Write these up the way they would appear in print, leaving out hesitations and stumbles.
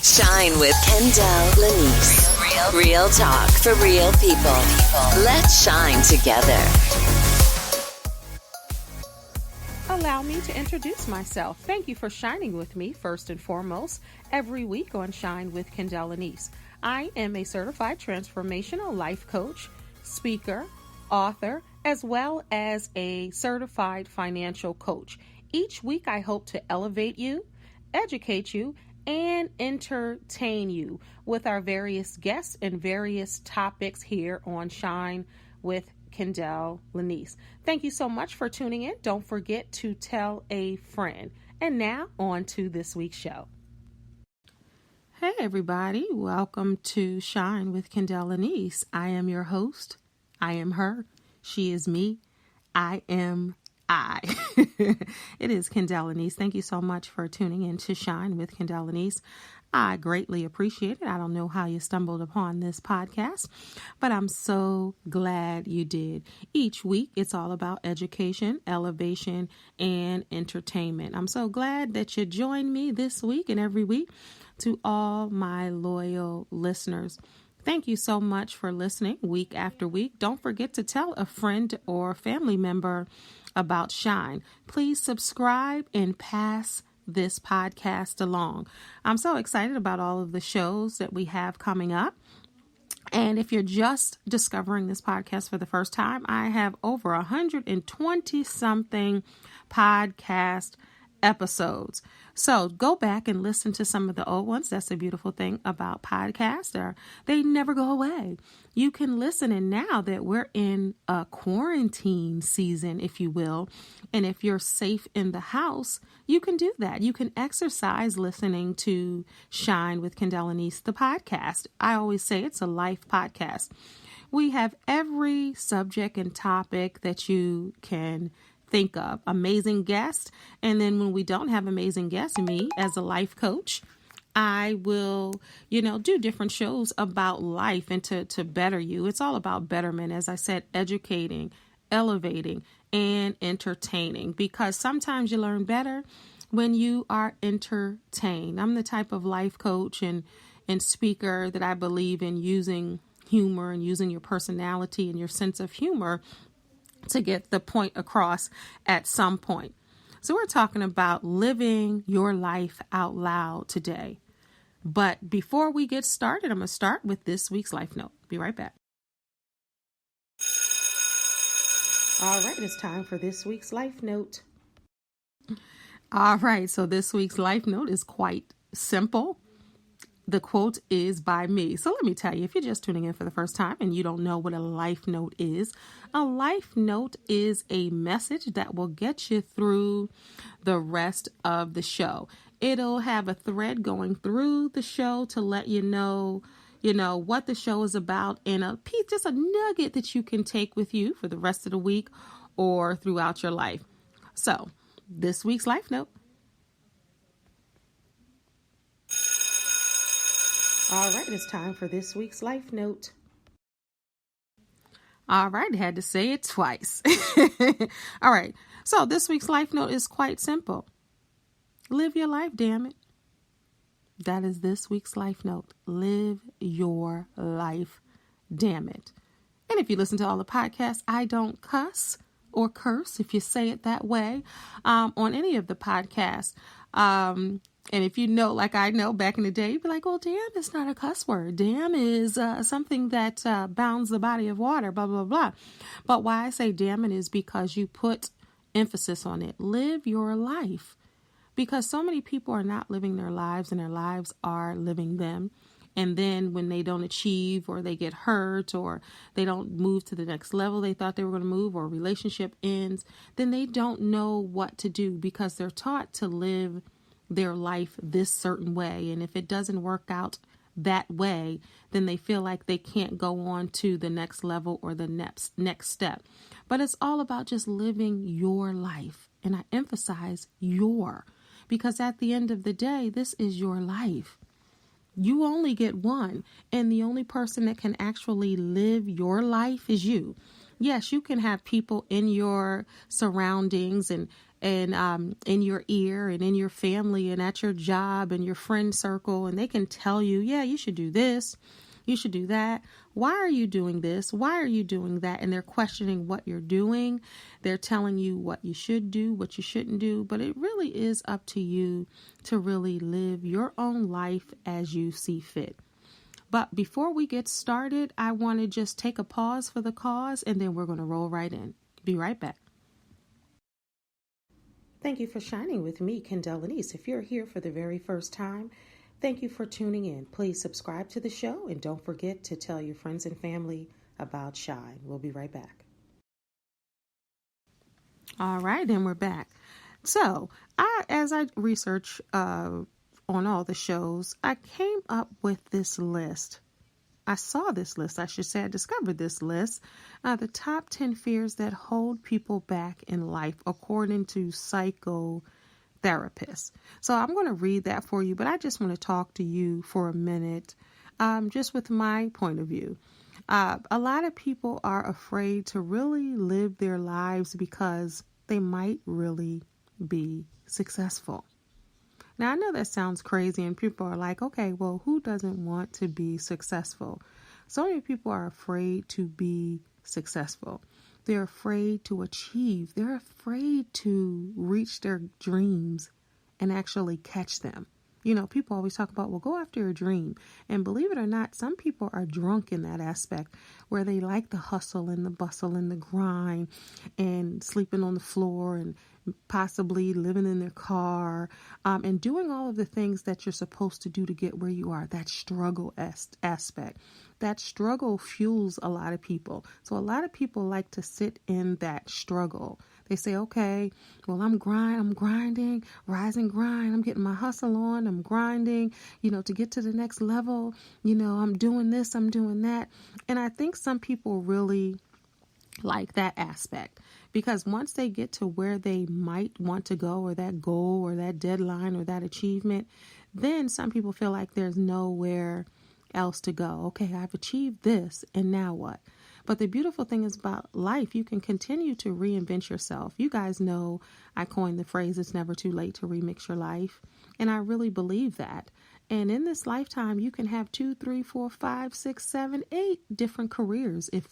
Shine with Kendéll Lenice. Real talk for real people. Let's shine together. Allow me to introduce myself. Thank you for shining with me first and foremost every week on Shine with Kendéll Lenice. I am a certified transformational life coach, speaker, author, as well as a certified financial coach. Each week I hope to elevate you, educate you, and entertain you with our various guests and various topics here on Shine with Kendéll Lenice. Thank you so much for tuning in. Don't forget to tell a friend. And now on to this week's show. Hey everybody, welcome to Shine with Kendéll Lenice. I am your host. I am her. She is me. I am I. It is Kendéll Lenice. Thank you so much for tuning in to Shine with Kendéll Lenice. I greatly appreciate it. I don't know how you stumbled upon this podcast, but I'm so glad you did. Each week, it's all about education, elevation, and entertainment. I'm so glad that you joined me this week and every week. To all my loyal listeners, thank you so much for listening week after week. Don't forget to tell a friend or family member about Shine. Please subscribe and pass this podcast along. I'm so excited about all of the shows that we have coming up. And if you're just discovering this podcast for the first time, I have over 120 something podcast episodes. So go back and listen to some of the old ones. That's the beautiful thing about podcasts. They never go away. You can listen. And now that we're in a quarantine season, if you will, and if you're safe in the house, you can do that. You can exercise listening to Shine with Kendéll Lenice, the podcast. I always say it's a life podcast. We have every subject and topic that you can think of. Amazing guests. And then when we don't have amazing guests, me as a life coach, I will, do different shows about life and to better you. It's all about betterment. As I said, educating, elevating, and entertaining, because sometimes you learn better when you are entertained. I'm the type of life coach and speaker that I believe in using humor and using your personality and your sense of humor to get the point across at some point. So we're talking about living your life out loud today. But before we get started, I'm going to start with this week's life note. Be right back. All right, it's time for this week's life note. All right, so this week's life note is quite simple. The quote is by me. So let me tell you, if you're just tuning in for the first time and you don't know what a life note is a message that will get you through the rest of the show. It'll have a thread going through the show to let you know what the show is about, and just a nugget that you can take with you for the rest of the week or throughout your life. So this week's life note. All right, it's time for this week's life note. All right, I had to say it twice. All right, so this week's life note is quite simple. Live your life, damn it. That is this week's life note. Live your life, damn it. And if you listen to all the podcasts, I don't cuss or curse, if you say it that way, on any of the podcasts. And if you know, like I know back in the day, you'd be like, well, damn, it's not a cuss word. Damn is something that bounds the body of water, blah, blah, blah. But why I say damn it is because you put emphasis on it. Live your life. Because so many people are not living their lives and their lives are living them. And then when they don't achieve or they get hurt or they don't move to the next level they thought they were going to move, or a relationship ends, then they don't know what to do because they're taught to live their life this certain way. And if it doesn't work out that way, then they feel like they can't go on to the next level or the next step. But it's all about just living your life. And I emphasize your, because at the end of the day, this is your life. You only get one, and the only person that can actually live your life is you. Yes, you can have people in your surroundings and and in your ear and in your family and at your job and your friend circle, and they can tell you, yeah, you should do this, you should do that. Why are you doing this? Why are you doing that? And they're questioning what you're doing. They're telling you what you should do, what you shouldn't do. But it really is up to you to really live your own life as you see fit. But before we get started, I want to just take a pause for the cause, and then we're going to roll right in. Be right back. Thank you for shining with me, Kendéll Lenice. If you're here for the very first time, thank you for tuning in. Please subscribe to the show, and don't forget to tell your friends and family about Shine. We'll be right back. All right, and we're back. So, as I research on all the shows, I came up with this list. I saw this list, I should say. I discovered this list. The top 10 fears that hold people back in life, according to psychotherapists. So I'm going to read that for you, but I just want to talk to you for a minute, just with my point of view. A lot of people are afraid to really live their lives because they might really be successful. Now, I know that sounds crazy, and people are like, okay, well, who doesn't want to be successful? So many people are afraid to be successful. They're afraid to achieve. They're afraid to reach their dreams and actually catch them. You know, people always talk about, well, go after your dream. And believe it or not, some people are drunk in that aspect where they like the hustle and the bustle and the grind and sleeping on the floor and possibly living in their car and doing all of the things that you're supposed to do to get where you are. That struggle aspect. That struggle fuels a lot of people. So a lot of people like to sit in that struggle. They say, okay, well, I'm grinding, rise and grind. I'm getting my hustle on. I'm grinding, to get to the next level. I'm doing this, I'm doing that. And I think some people really like that aspect, because once they get to where they might want to go, or that goal or that deadline or that achievement, then some people feel like there's nowhere else to go. Okay, I've achieved this, and now what? But the beautiful thing is about life, you can continue to reinvent yourself. You guys know I coined the phrase, it's never too late to remix your life. And I really believe that. And in this lifetime, you can have 2, 3, 4, 5, 6, 7, 8 different careers if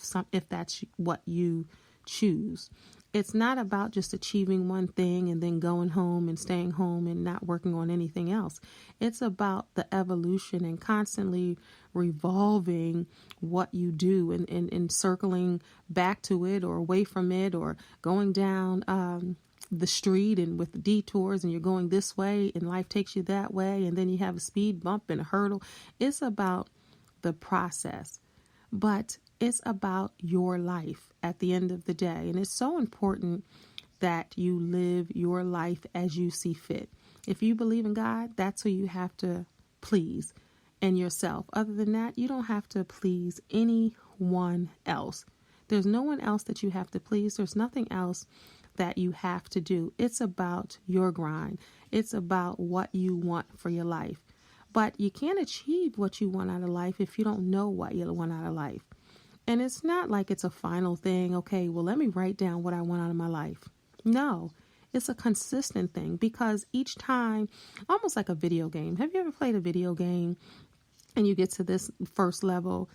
that's what you choose. It's not about just achieving one thing and then going home and staying home and not working on anything else. It's about the evolution and constantly revolving what you do and circling back to it or away from it, or going down the street and with the detours, and you're going this way and life takes you that way, and then you have a speed bump and a hurdle. It's about the process, but it's about your life at the end of the day. And it's so important that you live your life as you see fit. If you believe in God, that's who you have to please, and yourself. Other than that, you don't have to please anyone else. There's no one else that you have to please. There's nothing else that you have to do. It's about your grind. It's about what you want for your life. But you can't achieve what you want out of life if you don't know what you want out of life. And it's not like it's a final thing. Okay, well, let me write down what I want out of my life. No, it's a consistent thing, because each time, almost like a video game. Have you ever played a video game and you get to this first level?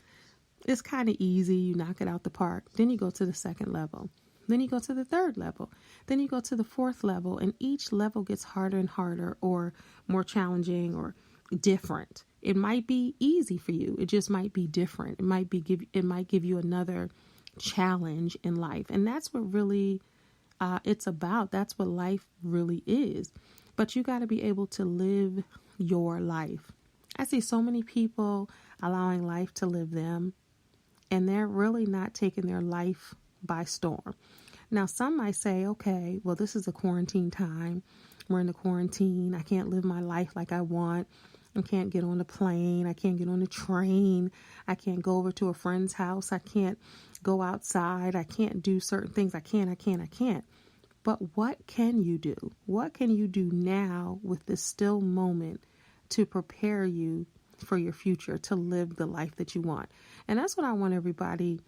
It's kind of easy. You knock it out the park. Then you go to the second level. Then you go to the third level. Then you go to the fourth level. And each level gets harder and harder, or more challenging, or different. It might be easy for you. It just might be different. It might give you another challenge in life. And that's what really it's about. That's what life really is. But you got to be able to live your life. I see so many people allowing life to live them, and they're really not taking their life by storm. Now, some might say, okay, well, this is a quarantine time. We're in the quarantine. I can't live my life like I want. I can't get on a plane. I can't get on a train. I can't go over to a friend's house. I can't go outside. I can't do certain things. I can't. But what can you do? What can you do now with this still moment to prepare you for your future, to live the life that you want? And that's what I want everybody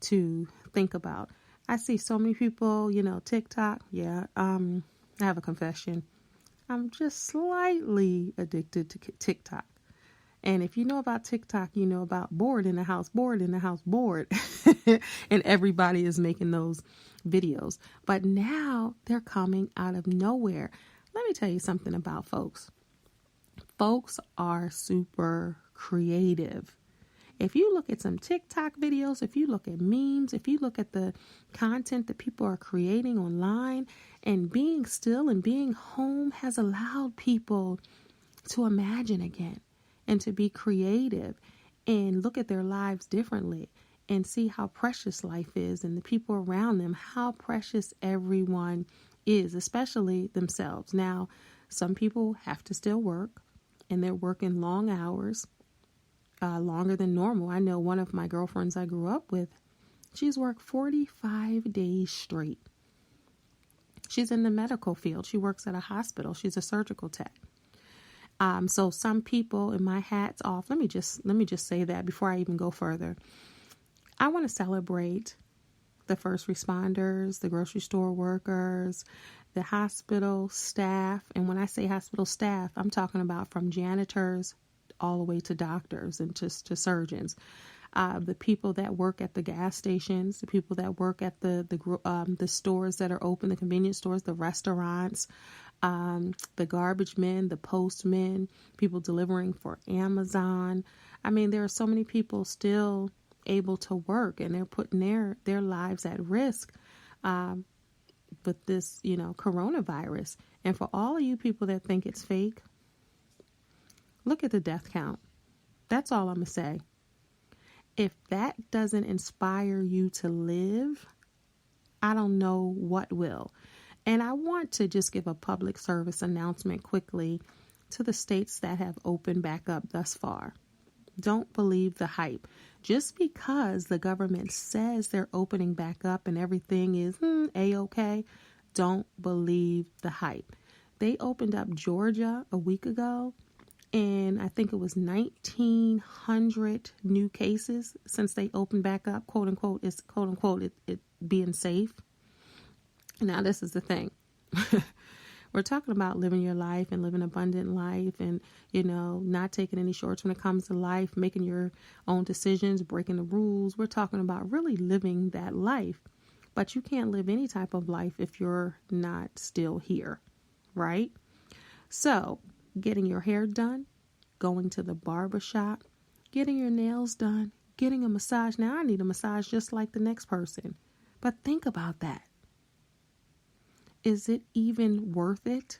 to think about. I see so many people, TikTok. Yeah. I have a confession. I'm just slightly addicted to TikTok. And if you know about TikTok, you know about bored in the house, bored in the house, bored. And everybody is making those videos. But now they're coming out of nowhere. Let me tell you something about folks. Folks are super creative. If you look at some TikTok videos, if you look at memes, if you look at the content that people are creating online, and being still and being home has allowed people to imagine again and to be creative and look at their lives differently and see how precious life is and the people around them, how precious everyone is, especially themselves. Now, some people have to still work and they're working long hours. Longer than normal. I know one of my girlfriends I grew up with, she's worked 45 days straight. She's in the medical field. She works at a hospital. She's a surgical tech. So some people, and my hat's off. Let me just say that before I even go further. I want to celebrate the first responders, the grocery store workers, the hospital staff. And when I say hospital staff, I'm talking about from janitors all the way to doctors and just to surgeons, the people that work at the gas stations, the people that work at the stores that are open, the convenience stores, the restaurants, the garbage men, the postmen, people delivering for Amazon. I mean, there are so many people still able to work, and they're putting their lives at risk with this, coronavirus. And for all of you people that think it's fake, look at the death count. That's all I'm going to say. If that doesn't inspire you to live, I don't know what will. And I want to just give a public service announcement quickly to the states that have opened back up thus far. Don't believe the hype. Just because the government says they're opening back up and everything is A-okay, don't believe the hype. They opened up Georgia a week ago, and I think it was 1,900 new cases since they opened back up, quote unquote, it being safe. Now, this is the thing. We're talking about living your life and living an abundant life and, not taking any shorts when it comes to life, making your own decisions, breaking the rules. We're talking about really living that life. But you can't live any type of life if you're not still here, right? So, getting your hair done, going to the barber shop, getting your nails done, getting a massage. Now, I need a massage just like the next person. But think about that. Is it even worth it?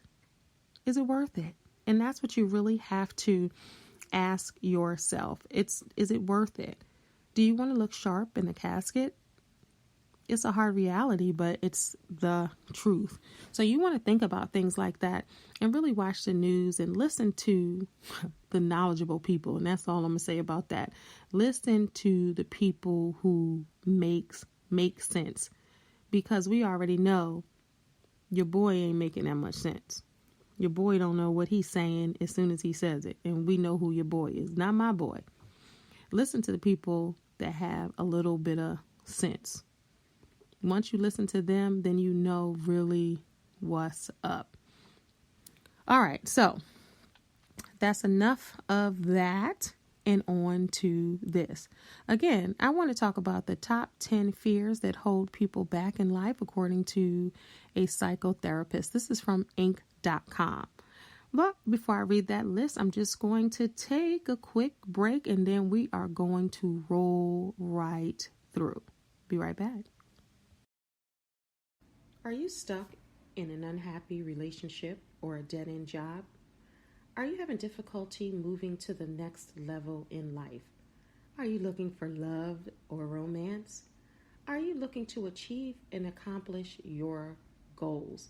Is it worth it? And that's what you really have to ask yourself. Is it worth it? Do you want to look sharp in the casket? It's a hard reality, but it's the truth. So you want to think about things like that and really watch the news and listen to the knowledgeable people. And that's all I'm going to say about that. Listen to the people who make sense, because we already know your boy ain't making that much sense. Your boy don't know what he's saying as soon as he says it. And we know who your boy is, not my boy. Listen to the people that have a little bit of sense. Once you listen to them, then you know really what's up. All right, so that's enough of that, and on to this. Again, I want to talk about the top 10 fears that hold people back in life, according to a psychotherapist. This is from Inc.com. But before I read that list, I'm just going to take a quick break, and then we are going to roll right through. Be right back. Are you stuck in an unhappy relationship or a dead-end job? Are you having difficulty moving to the next level in life? Are you looking for love or romance? Are you looking to achieve and accomplish your goals?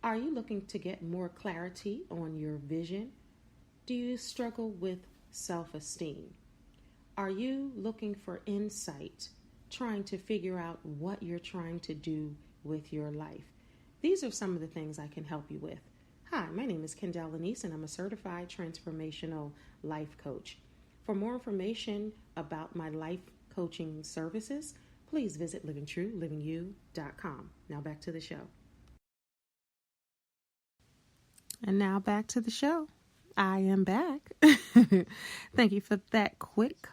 Are you looking to get more clarity on your vision? Do you struggle with self-esteem? Are you looking for insight, trying to figure out what you're trying to do with your life? These are some of the things I can help you with. Hi, my name is Kendéll Lenice, and I'm a certified transformational life coach. For more information about my life coaching services, please visit livingtruelivingyou.com. Now back to the show. And now back to the show. I am back. Thank you for that quick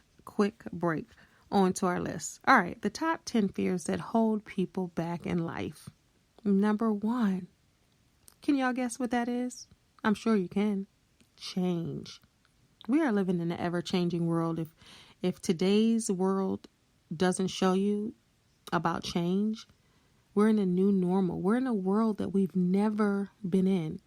break. On to our list. All right, the top 10 fears that hold people back in life. Number 1. Can y'all guess what that is? I'm sure you can. Change. We are living in an ever-changing world. If today's world doesn't show you about change, we're in a new normal. We're in a world that we've never been in.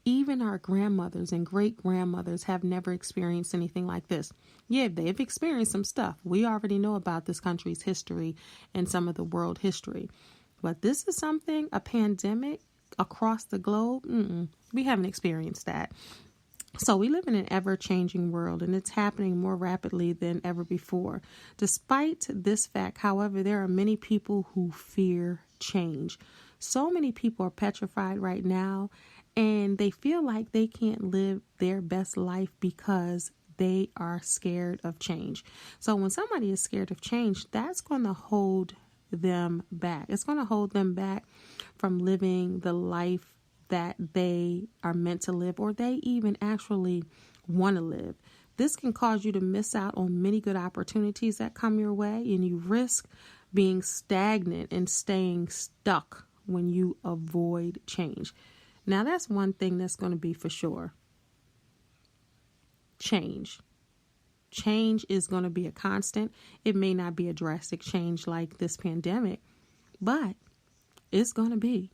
Even our grandmothers and great-grandmothers have never experienced anything like this. Yeah, they've experienced some stuff. We already know about this country's history and some of the world history. But this is something, a pandemic across the globe, we haven't experienced that. So we live in an ever-changing world, and it's happening more rapidly than ever before. Despite this fact, however, there are many people who fear change. So many people are petrified right now, and they feel like they can't live their best life because they are scared of change. So when somebody is scared of change, that's going to hold them back. It's going to hold them back from living the life that they are meant to live, or they even actually want to live. This can cause you to miss out on many good opportunities that come your way, and you risk being stagnant and staying stuck when you avoid change. Now, that's one thing that's going to be for sure. Change. Change is going to be a constant. It may not be a drastic change like this pandemic, but it's going to be.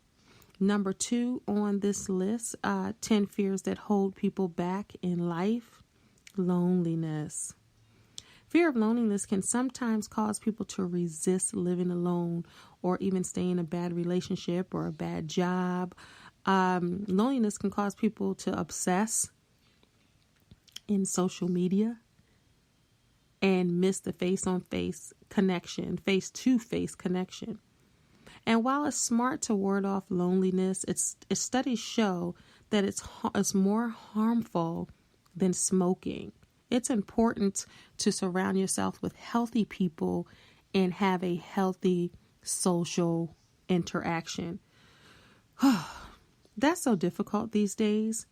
Number 2 on this list, 10 fears that hold people back in life. Loneliness. Fear of loneliness can sometimes cause people to resist living alone, or even stay in a bad relationship or a bad job. Loneliness can cause people to obsess in social media and miss the face-on-face connection, face-to-face connection. And while it's smart to ward off loneliness, studies show that it's more harmful than smoking. It's important to surround yourself with healthy people and have a healthy social interaction. That's so difficult these days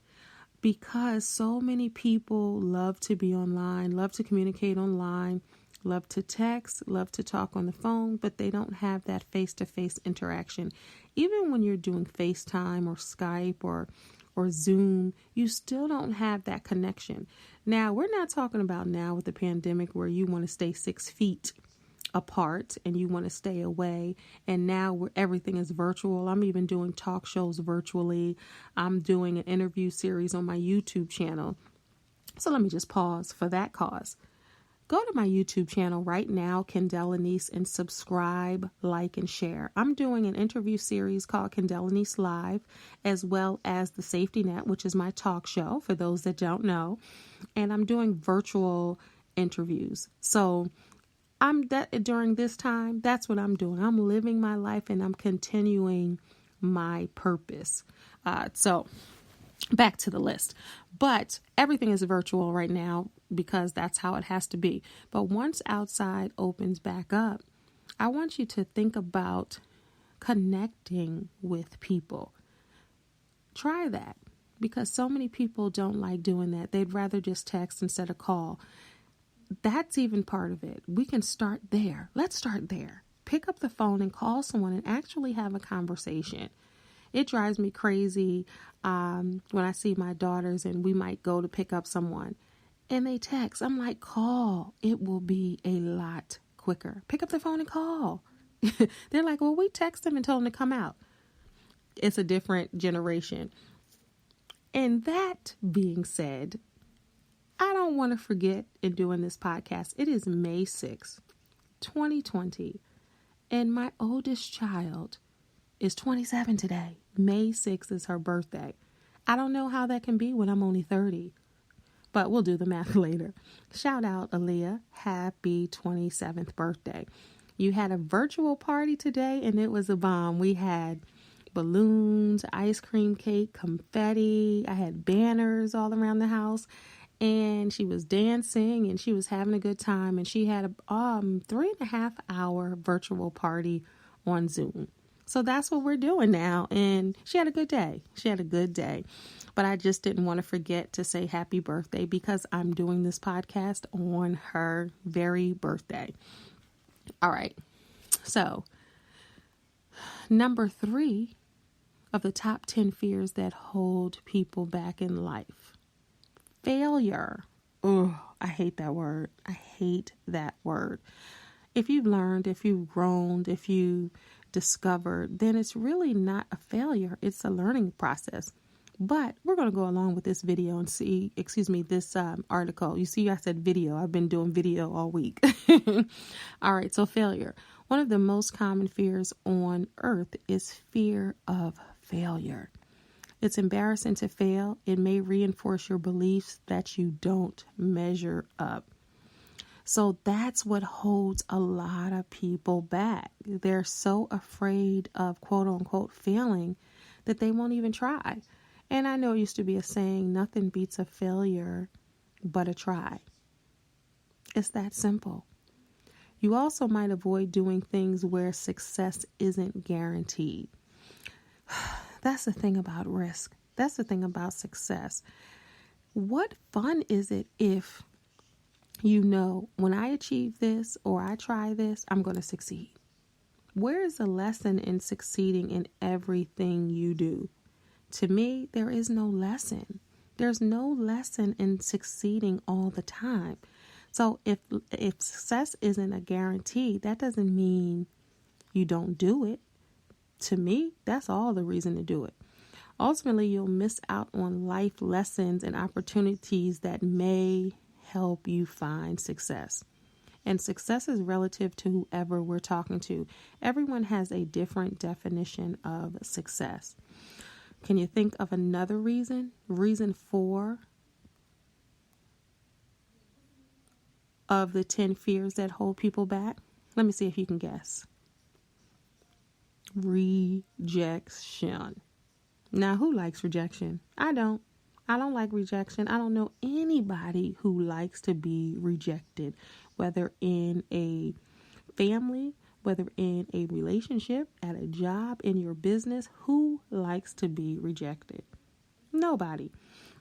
because so many people love to be online, love to communicate online, love to text, love to talk on the phone, but they don't have that face-to-face interaction. Even when you're doing FaceTime or Skype or Zoom, you still don't have that connection. Now, we're not talking about now with the pandemic where you want to stay 6 feet apart and you want to stay away. And now where everything is virtual. I'm even doing talk shows virtually. I'm doing an interview series on my YouTube channel. So let me just pause for that cause. Go to my YouTube channel right now, Kendéll Lenice, and subscribe, like, and share. I'm doing an interview series called Kendéll Lenice Live, as well as The Safety Net, which is my talk show for those that don't know. And I'm doing virtual interviews. So during this time, that's what I'm doing. I'm living my life and I'm continuing my purpose. So back to the list. But everything is virtual right now because that's how it has to be. But once outside opens back up, I want you to think about connecting with people. Try that because so many people don't like doing that. They'd rather just text instead of call. That's even part of it. We can start there. Let's start there. Pick up the phone and call someone and actually have a conversation. It drives me crazy when I see my daughters and we might go to pick up someone and they text. I'm like, call. It will be a lot quicker. Pick up the phone and call. They're like, well, we text them and told them to come out. It's a different generation. And that being said, I don't want to forget in doing this podcast. It is May 6th, 2020, and my oldest child is 27 today. May 6th is her birthday. I don't know how that can be when I'm only 30, but we'll do the math later. Shout out, Aaliyah. Happy 27th birthday. You had a virtual party today, and it was a bomb. We had balloons, ice cream cake, confetti. I had banners all around the house. And she was dancing and she was having a good time. And she had a 3.5 hour virtual party on Zoom. So that's what we're doing now. And she had a good day. But I just didn't want to forget to say happy birthday because I'm doing this podcast on her very birthday. All right. So number 3 of the top 10 fears that hold people back in life. Failure. Oh, I hate that word. If you've learned, if you've grown, if you discovered, then it's really not a failure. It's a learning process. But we're going to go along with this video and see, this article. You see, I said video. I've been doing video all week. All right. So failure. One of the most common fears on earth is fear of failure. It's embarrassing to fail. It may reinforce your beliefs that you don't measure up. So that's what holds a lot of people back. They're so afraid of quote unquote failing that they won't even try. And I know it used to be a saying, nothing beats a failure but a try. It's that simple. You also might avoid doing things where success isn't guaranteed. That's the thing about risk. That's the thing about success. What fun is it if you know when I achieve this or I try this, I'm going to succeed? Where is the lesson in succeeding in everything you do? To me, there is no lesson. There's no lesson in succeeding all the time. So if success isn't a guarantee, that doesn't mean you don't do it. To me, that's all the reason to do it. Ultimately, you'll miss out on life lessons and opportunities that may help you find success. And success is relative to whoever we're talking to. Everyone has a different definition of success. Can you think of another reason? Reason 4 of the 10 fears that hold people back? Let me see if you can guess. Rejection. Now, who likes rejection? I don't like rejection. I don't know anybody who likes to be rejected, whether in a family, whether in a relationship, at a job, in your business. Who likes to be rejected? Nobody.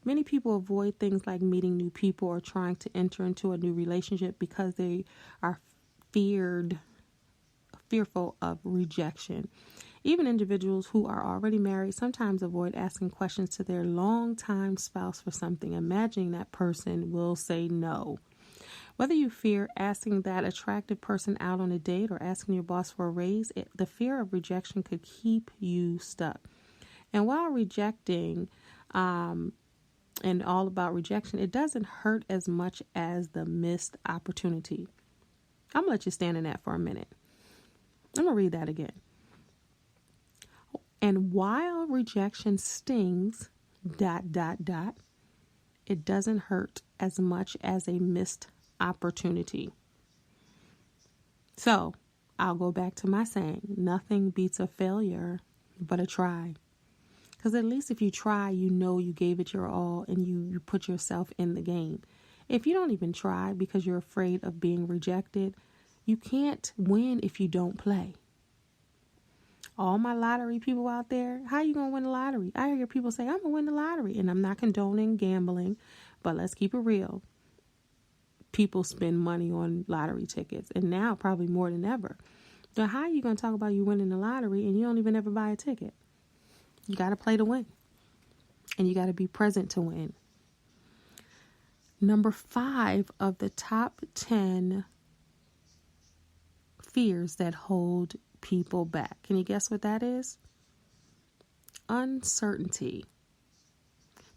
Many people avoid things like meeting new people or trying to enter into a new relationship because they are fearful of rejection. Even individuals who are already married sometimes avoid asking questions to their longtime spouse for something, imagining that person will say no. Whether you fear asking that attractive person out on a date or asking your boss for a raise, the fear of rejection could keep you stuck. And while rejecting and all about rejection, it doesn't hurt as much as the missed opportunity. I'm going to let you stand in that for a minute. I'm going to read that again. And while rejection stings, it doesn't hurt as much as a missed opportunity. So I'll go back to my saying, nothing beats a failure but a try. Because at least if you try, you know you gave it your all and you put yourself in the game. If you don't even try because you're afraid of being rejected, you can't win if you don't play. All my lottery people out there, how you going to win the lottery? I hear people say, I'm going to win the lottery. And I'm not condoning gambling, but let's keep it real. People spend money on lottery tickets, and now probably more than ever. So how are you going to talk about you winning the lottery and you don't even ever buy a ticket? You got to play to win, and you got to be present to win. Number 5 of the top 10 fears that hold people back. Can you guess what that is? Uncertainty.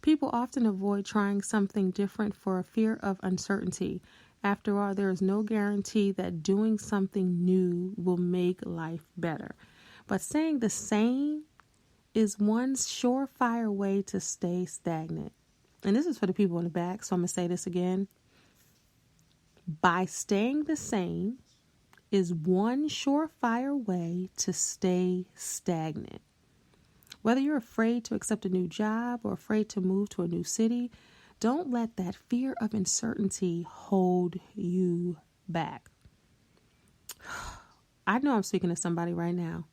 People often avoid trying something different for a fear of uncertainty. After all, there is no guarantee that doing something new will make life better. But saying the same is one surefire way to stay stagnant. And this is for the people in the back, so I'm going to say this again. By staying the same is one surefire way to stay stagnant. Whether you're afraid to accept a new job or afraid to move to a new city, don't let that fear of uncertainty hold you back. I know I'm speaking to somebody right now.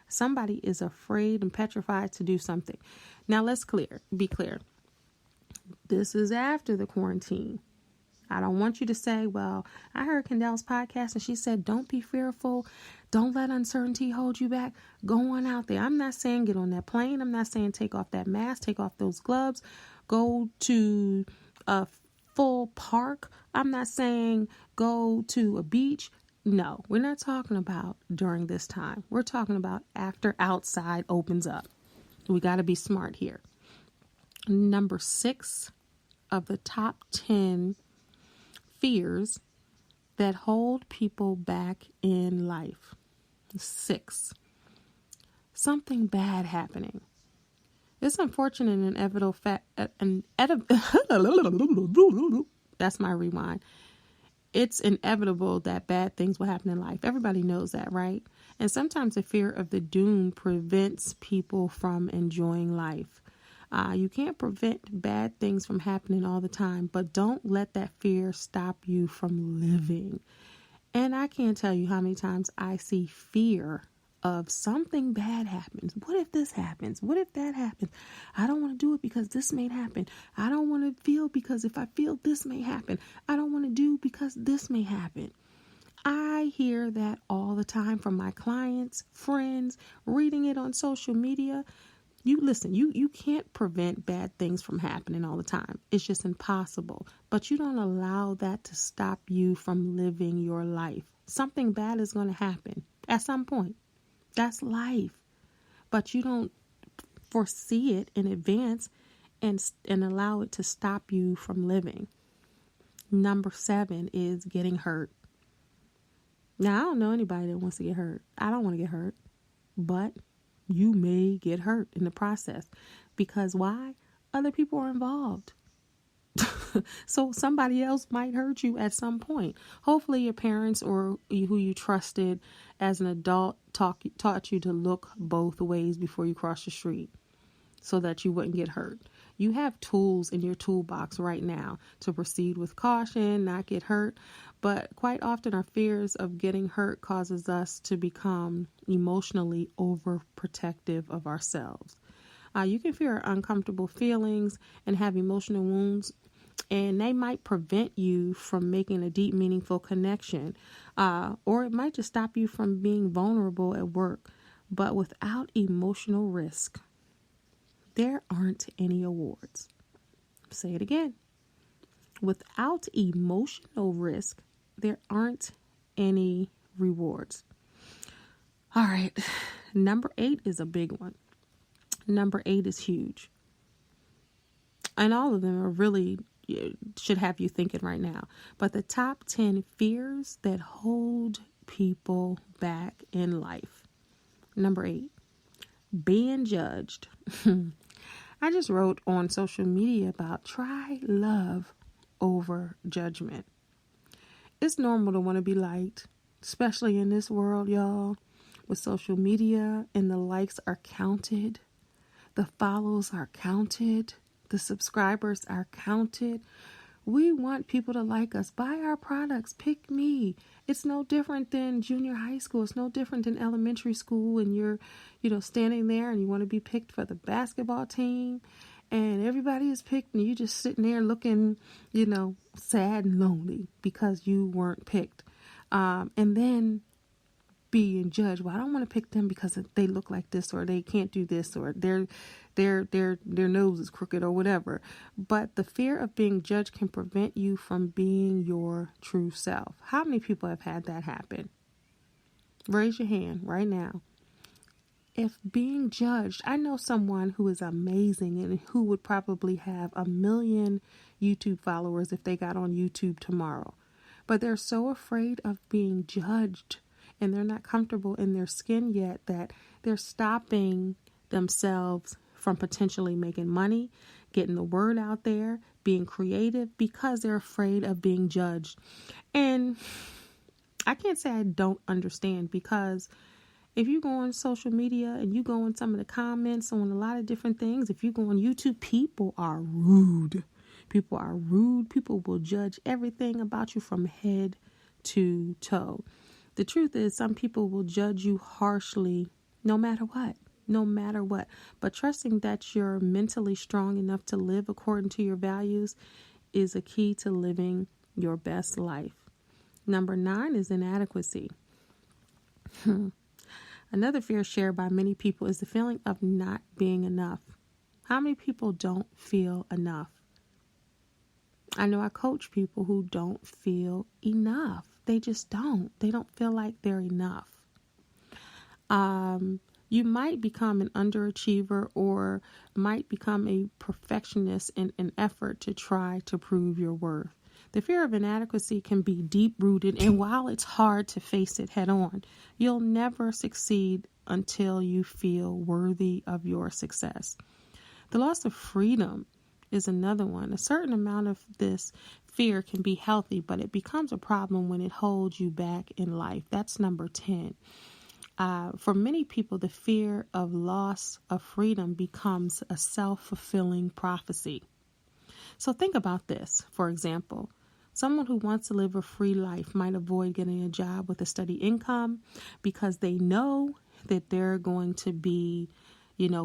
Somebody is afraid and petrified to do something. Now let's be clear. This is after the quarantine. I don't want you to say, well, I heard Kendell's podcast and she said, don't be fearful. Don't let uncertainty hold you back. Go on out there. I'm not saying get on that plane. I'm not saying take off that mask, take off those gloves, go to a full park. I'm not saying go to a beach. No, we're not talking about during this time. We're talking about after outside opens up. We got to be smart here. Number 6 of the top 10 fears that hold people back in life. 6. Something bad happening. It's unfortunate and inevitable that's my rewind. It's inevitable that bad things will happen in life. Everybody knows that, right? And sometimes the fear of the doom prevents people from enjoying life. You can't prevent bad things from happening all the time, but don't let that fear stop you from living. And I can't tell you how many times I see fear of something bad happens. What if this happens? What if that happens? I don't want to do it because this may happen. I don't want to feel because if I feel this may happen. I don't want to do because this may happen. I hear that all the time from my clients, friends, reading it on social media. You can't prevent bad things from happening all the time. It's just impossible. But you don't allow that to stop you from living your life. Something bad is going to happen at some point. That's life. But you don't foresee it in advance and allow it to stop you from living. Number 7 is getting hurt. Now, I don't know anybody that wants to get hurt. I don't want to get hurt. But you may get hurt in the process. Because why? Other people are involved. So somebody else might hurt you at some point. Hopefully your parents or who you trusted as an adult taught you to look both ways before you cross the street so that you wouldn't get hurt. You have tools in your toolbox right now to proceed with caution, not get hurt. But quite often our fears of getting hurt causes us to become emotionally overprotective of ourselves. You can fear uncomfortable feelings and have emotional wounds, and they might prevent you from making a deep, meaningful connection, or it might just stop you from being vulnerable at work. But without emotional risk, there aren't any awards. Say it again. Without emotional risk, there aren't any rewards. All right. Number 8 is a big one. Number 8 is huge. And all of them are really should have you thinking right now. But the top 10 fears that hold people back in life. Number 8, being judged. I just wrote on social media about try love over judgment. It's normal to want to be liked, especially in this world, y'all, with social media and the likes are counted. The follows are counted. The subscribers are counted. We want people to like us. Buy our products. Pick me. It's no different than junior high school. It's no different than elementary school. And you're, standing there and you want to be picked for the basketball team. And everybody is picked and you just sitting there looking, sad and lonely because you weren't picked. And then being judged. Well, I don't want to pick them because they look like this or they can't do this or their nose is crooked or whatever. But the fear of being judged can prevent you from being your true self. How many people have had that happen? Raise your hand right now. If being judged, I know someone who is amazing and who would probably have 1 million YouTube followers if they got on YouTube tomorrow. But they're so afraid of being judged and they're not comfortable in their skin yet that they're stopping themselves from potentially making money, getting the word out there, being creative because they're afraid of being judged. And I can't say I don't understand, because if you go on social media and you go in some of the comments on a lot of different things, if you go on YouTube, people are rude. People are rude. People will judge everything about you from head to toe. The truth is, some people will judge you harshly no matter what. No matter what. But trusting that you're mentally strong enough to live according to your values is a key to living your best life. Number 9 is inadequacy. Another fear shared by many people is the feeling of not being enough. How many people don't feel enough? I know I coach people who don't feel enough. They just don't. They don't feel like they're enough. You might become an underachiever or might become a perfectionist in an effort to try to prove your worth. The fear of inadequacy can be deep-rooted, and while it's hard to face it head-on, you'll never succeed until you feel worthy of your success. The loss of freedom is another one. A certain amount of this fear can be healthy, but it becomes a problem when it holds you back in life. That's number 10. For many people, the fear of loss of freedom becomes a self-fulfilling prophecy. So think about this. For example, someone who wants to live a free life might avoid getting a job with a steady income because they know that they're going to be,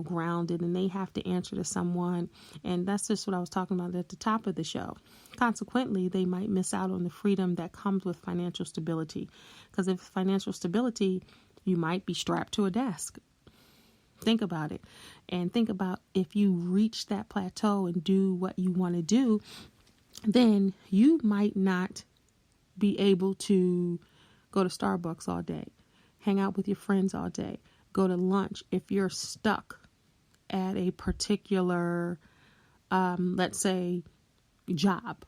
grounded, and they have to answer to someone. And that's just what I was talking about at the top of the show. Consequently, they might miss out on the freedom that comes with financial stability. Because if financial stability, you might be strapped to a desk. Think about it. And think about if you reach that plateau and do what you want to do, then you might not be able to go to Starbucks all day, hang out with your friends all day, go to lunch. If you're stuck at a particular, let's say, job,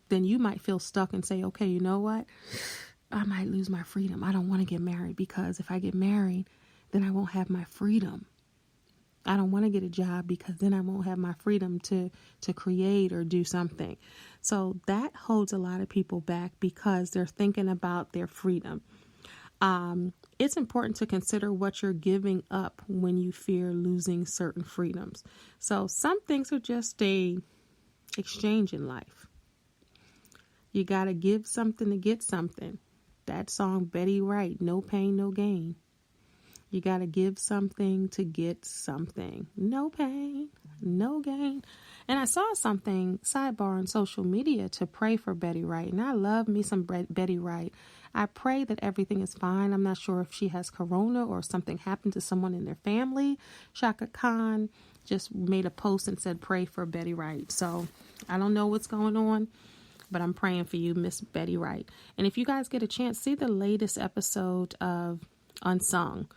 then you might feel stuck and say, okay, you know what? I might lose my freedom. I don't want to get married because if I get married, then I won't have my freedom. I don't want to get a job because then I won't have my freedom to create or do something. So that holds a lot of people back because they're thinking about their freedom. It's important to consider what you're giving up when you fear losing certain freedoms. So some things are just a exchange in life. You got to give something to get something. That song, Betty Wright, no pain, no gain. You got to give something to get something. No pain, no gain. And I saw something, sidebar, on social media to pray for Betty Wright. And I love me some Betty Wright. I pray that everything is fine. I'm not sure if she has corona or something happened to someone in their family. Shaka Khan just made a post and said, pray for Betty Wright. So I don't know what's going on, but I'm praying for you, Miss Betty Wright. And if you guys get a chance, see the latest episode of Unsung.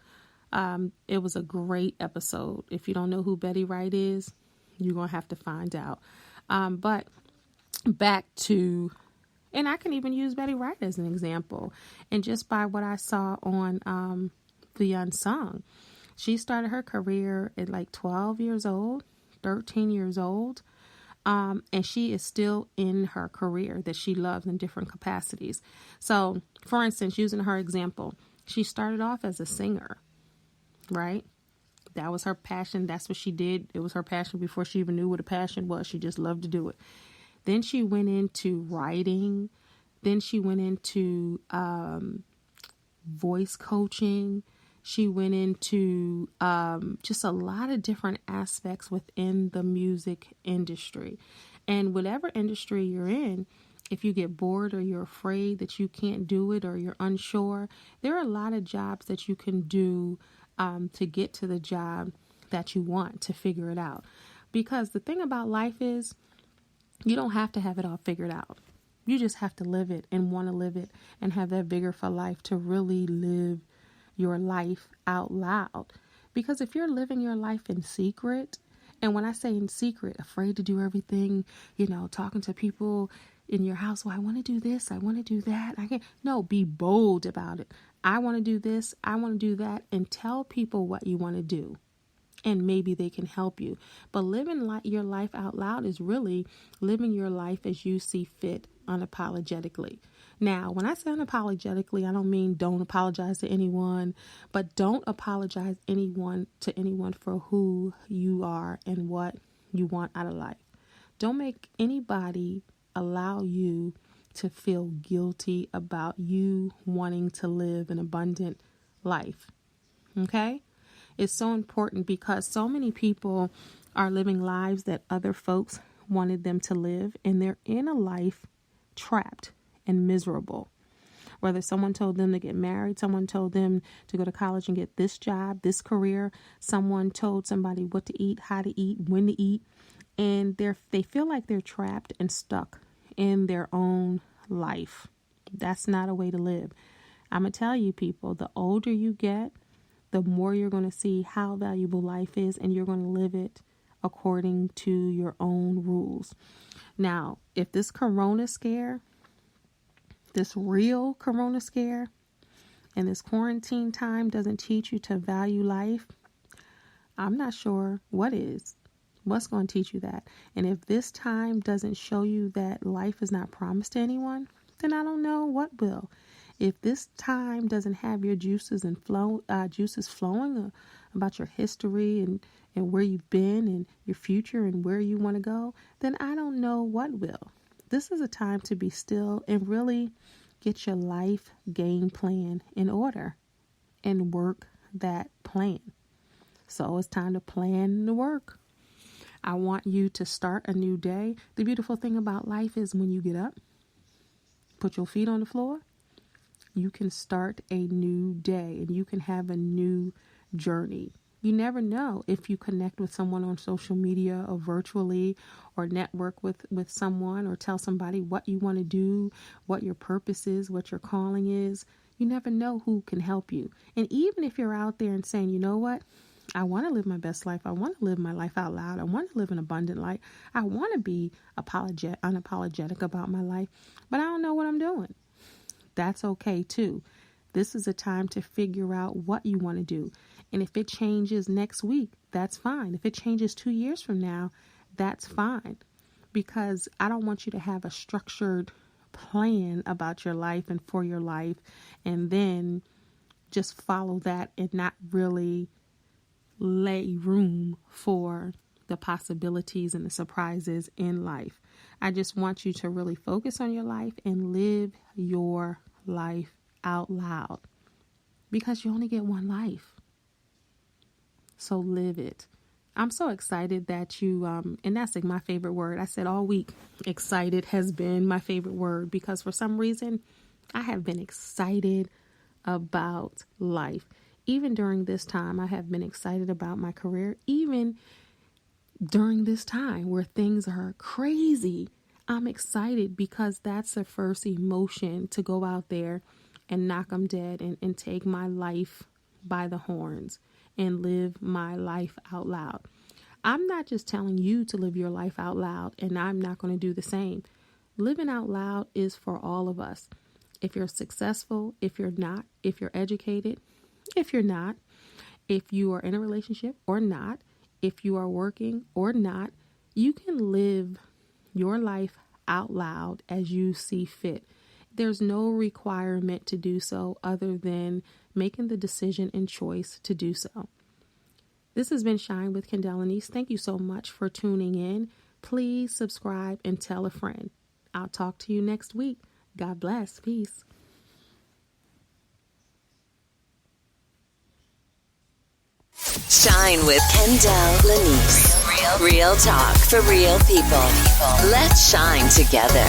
It was a great episode. If you don't know who Betty Wright is, you're going to have to find out. But back to, and I can even use Betty Wright as an example. And just by what I saw on the Unsung, she started her career at like 12 years old, 13 years old. And she is still in her career that she loves in different capacities. So, for instance, using her example, she started off as a singer, right? That was her passion. That's what she did. It was her passion before she even knew what a passion was. She just loved to do it. Then she went into writing. Then she went into voice coaching. She went into just a lot of different aspects within the music industry. And whatever industry you're in, if you get bored or you're afraid that you can't do it or you're unsure, there are a lot of jobs that you can do to get to the job that you want, to figure it out. Because the thing about life is you don't have to have it all figured out. You just have to live it and want to live it and have that vigor for life to really live your life out loud. Because if you're living your life in secret, and when I say in secret, afraid to do everything, talking to people in your house, well, I want to do this, I want to do that. I can't. No, be bold about it. I want to do this, I want to do that, and tell people what you want to do. And maybe they can help you. But living your life out loud is really living your life as you see fit, unapologetically. Now, when I say unapologetically, I don't mean don't apologize to anyone, but don't apologize to anyone for who you are and what you want out of life. Don't make anybody allow you to feel guilty about you wanting to live an abundant life. Okay? is so important because so many people are living lives that other folks wanted them to live, and they're in a life trapped and miserable. Whether someone told them to get married, someone told them to go to college and get this job, this career, someone told somebody what to eat, how to eat, when to eat, and they feel like they're trapped and stuck in their own life. That's not a way to live. I'm going to tell you, people, the older you get, the more you're going to see how valuable life is, and you're going to live it according to your own rules. Now, if this corona scare, this real corona scare, and this quarantine time doesn't teach you to value life, I'm not sure what is. What's going to teach you that? And if this time doesn't show you that life is not promised to anyone, then I don't know what will. If this time doesn't have your juices flowing about your history and where you've been and your future and where you want to go, then I don't know what will. This is a time to be still and really get your life game plan in order and work that plan. So it's time to plan the work. I want you to start a new day. The beautiful thing about life is when you get up, put your feet on the floor, you can start a new day and you can have a new journey. You never know if you connect with someone on social media or virtually, or network with someone, or tell somebody what you want to do, what your purpose is, what your calling is. You never know who can help you. And even if you're out there and saying, you know what? I want to live my best life. I want to live my life out loud. I want to live an abundant life. I want to be unapologetic about my life, but I don't know what I'm doing. That's okay too. This is a time to figure out what you want to do. And if it changes next week, that's fine. If it changes 2 years from now, that's fine. Because I don't want you to have a structured plan about your life and for your life, and then just follow that and not really lay room for the possibilities and the surprises in life. I just want you to really focus on your life and live your life out loud, because you only get one life. So live it. I'm so excited that you, and that's like my favorite word. I said all week, excited has been my favorite word, because for some reason I have been excited about life. Even during this time, I have been excited about my career. Even during this time where things are crazy, I'm excited, because that's the first emotion to go out there and knock them dead and take my life by the horns and live my life out loud. I'm not just telling you to live your life out loud, and I'm not going to do the same. Living out loud is for all of us. If you're successful, if you're not, if you're educated, if you're not, if you are in a relationship or not, if you are working or not, you can live your life out loud as you see fit. There's no requirement to do so other than making the decision and choice to do so. This has been Shine with Kendéll Lenice. Thank you so much for tuning in. Please subscribe and tell a friend. I'll talk to you next week. God bless. Peace. Shine with Kendéll Lenice. Real talk for real people. Let's shine together.